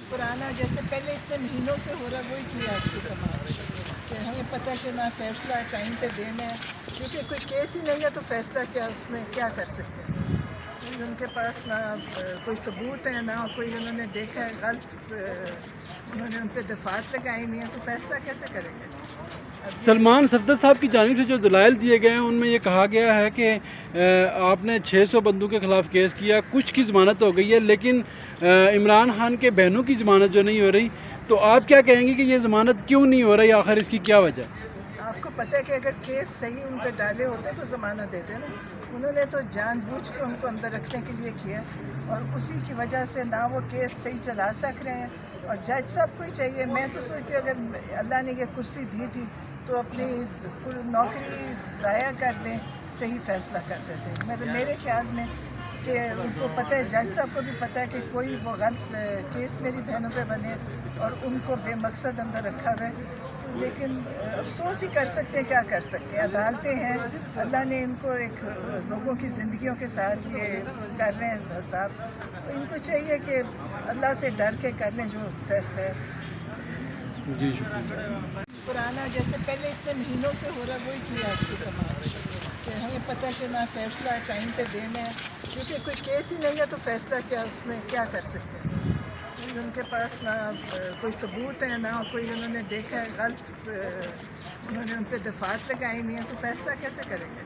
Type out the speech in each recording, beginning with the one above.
पुराना जैसे पहले इतने महीनों से हो रहा है वही किया आज के समाज कि हमें पता है कि ना फैसला टाइम पे देना है, क्योंकि कोई केस ही नहीं है तो फैसला क्या उसमें क्या कर सकते हैं। उनके पास ना कोई सबूत है, ना कोई उन्होंने देखा है गलत, उन्होंने उन पर दफात लगाई नहीं है, तो फैसला कैसे करेंगे। सलमान सफदर साहब की जानिब से जो दलाइल दिए गए हैं उनमें ये कहा गया है कि आपने 600 बंदों के ख़िलाफ़ केस किया, कुछ की ज़मानत हो गई है, लेकिन इमरान खान के बहनों की ज़मानत जो नहीं हो रही, तो आप क्या कहेंगे कि ये ज़मानत क्यों नहीं हो रही, आखिर इसकी क्या वजह। आपको पता है कि अगर केस सही उन पर डाले होते तो ज़मानत देते ना। उन्होंने तो जानबूझ के उनको अंदर रखने के लिए किया, और उसी की वजह से ना वो केस सही चला सक रहे हैं। और जज साहब को ही चाहिए, मैं तो सोचती हूँ अगर अल्लाह ने ये कुर्सी दी थी तो अपनी नौकरी ज़ाया कर दें, सही फैसला कर देते। मतलब मेरे ख्याल में कि उनको पता है, जज साहब को भी पता है कि कोई वो गलत केस मेरी बहनों पे बने और उनको बेमकसद अंदर रखा हुआ है। तो लेकिन अफसोस ही कर सकते हैं, क्या कर सकते हैं। अदालतें हैं, अल्लाह ने इनको एक लोगों की ज़िंदगियों के साथ ये कर रहे हैं साहब, तो इनको चाहिए कि अल्लाह से डर के कर लें जो फैसला है। जी शुक्रिया। पुराना जैसे पहले इतने महीनों से हो रहा है वही किया आज के समाज कि हमें पता है कि ना फैसला टाइम पे देना है, क्योंकि कोई केस ही नहीं है तो फैसला क्या उसमें क्या कर सकते हैं। उनके पास ना कोई सबूत है, ना कोई उन्होंने देखा है गलत, उन्होंने उन पर दफात लगाई नहीं है, तो फैसला कैसे करेंगे।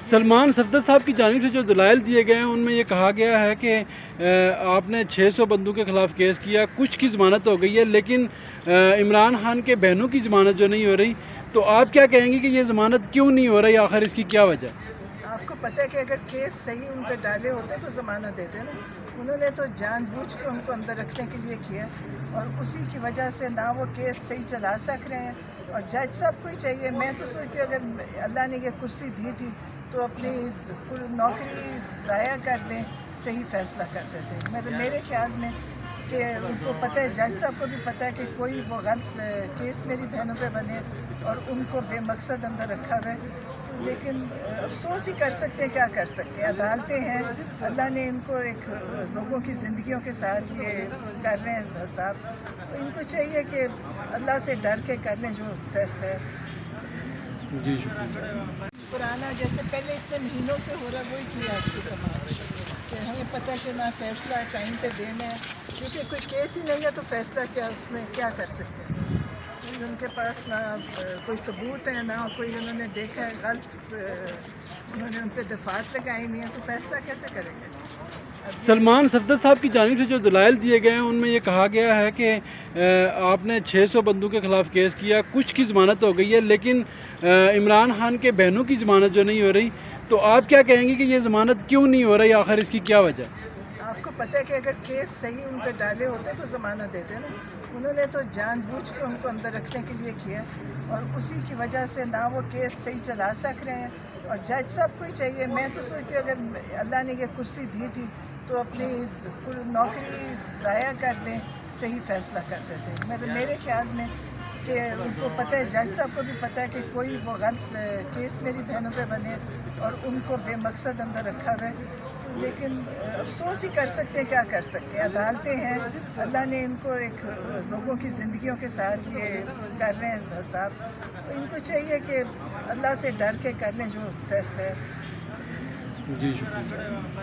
सलमान सफदर साहब की जानिब से जो दलाइल दिए गए हैं उनमें ये कहा गया है कि आपने 600 बंदों के ख़िलाफ़ केस किया, कुछ की ज़मानत हो गई है, लेकिन इमरान खान के बहनों की ज़मानत जो नहीं हो रही, तो आप क्या कहेंगे कि ये ज़मानत क्यों नहीं हो रही, आखिर इसकी क्या वजह। आपको पता है कि अगर केस सही उन पर डाले होते तो ज़मानत देते ना। उन्होंने तो जानबूझ के उनको अंदर रखने के लिए किया, और उसी की वजह से ना वो केस सही चला सक रहे हैं। और जज साहब को ही चाहिए, मैं तो सोचती हूँ अगर अल्लाह ने ये कुर्सी दी थी तो अपनी नौकरी ज़ाया कर दें, सही फैसला कर देते। मतलब मेरे ख्याल में कि उनको पता है, जज साहब को भी पता है कि कोई वो गलत केस मेरी बहनों पे बने और उनको बेमकसद अंदर रखा हुआ है। तो लेकिन अफसोस ही कर सकते हैं, क्या कर सकते हैं। अदालतें हैं, अल्लाह ने इनको एक लोगों की ज़िंदगियों के साथ ये कर रहे हैं साहब, तो इनको चाहिए कि अल्लाह से डर के कर लें जो फैसला है। जी शुक्रिया। पुराना जैसे पहले इतने महीनों से हो रहा है वही किया आज के समाज कि हमें पता है कि ना फैसला टाइम पे देना है, क्योंकि कोई केस ही नहीं है तो फैसला क्या उसमें क्या कर सकते हैं। उनके पास ना कोई सबूत है, ना कोई उन्होंने देखा है गलत, उन्होंने उन पर दफात लगाई नहीं है, तो फैसला कैसे करेंगे। सलमान सफदर साहब की जानिब से जो दलाइल दिए गए हैं उनमें ये कहा गया है कि आपने 600 बंदों के ख़िलाफ़ केस किया, कुछ की ज़मानत हो गई है, लेकिन इमरान खान के बहनों की ज़मानत जो नहीं हो रही, तो आप क्या कहेंगे कि ये ज़मानत क्यों नहीं हो रही, आखिर इसकी क्या वजह। आपको पता है कि अगर केस सही उन पर डाले होते तो ज़मानत देते ना। उन्होंने तो जानबूझ के उनको अंदर रखने के लिए किया, और उसी की वजह से ना वो केस सही चला सक रहे हैं। और जज साहब को ही चाहिए, मैं तो सोचती हूँ अगर अल्लाह ने ये कुर्सी दी थी तो अपनी नौकरी ज़ाया कर दें, सही फैसला कर देते। मतलब मेरे ख्याल में कि उनको पता है, जज साहब को भी पता है कि कोई वो गलत केस मेरी बहनों पे बने और उनको बेमकसद अंदर रखा हुआ है। तो लेकिन अफसोस ही कर सकते हैं, क्या कर सकते हैं। अदालतें हैं, अल्लाह ने इनको एक लोगों की ज़िंदगियों के साथ ये कर रहे हैं साहब, तो इनको चाहिए कि अल्लाह से डर के कर लें जो फैसला है। जी शुक्रिया।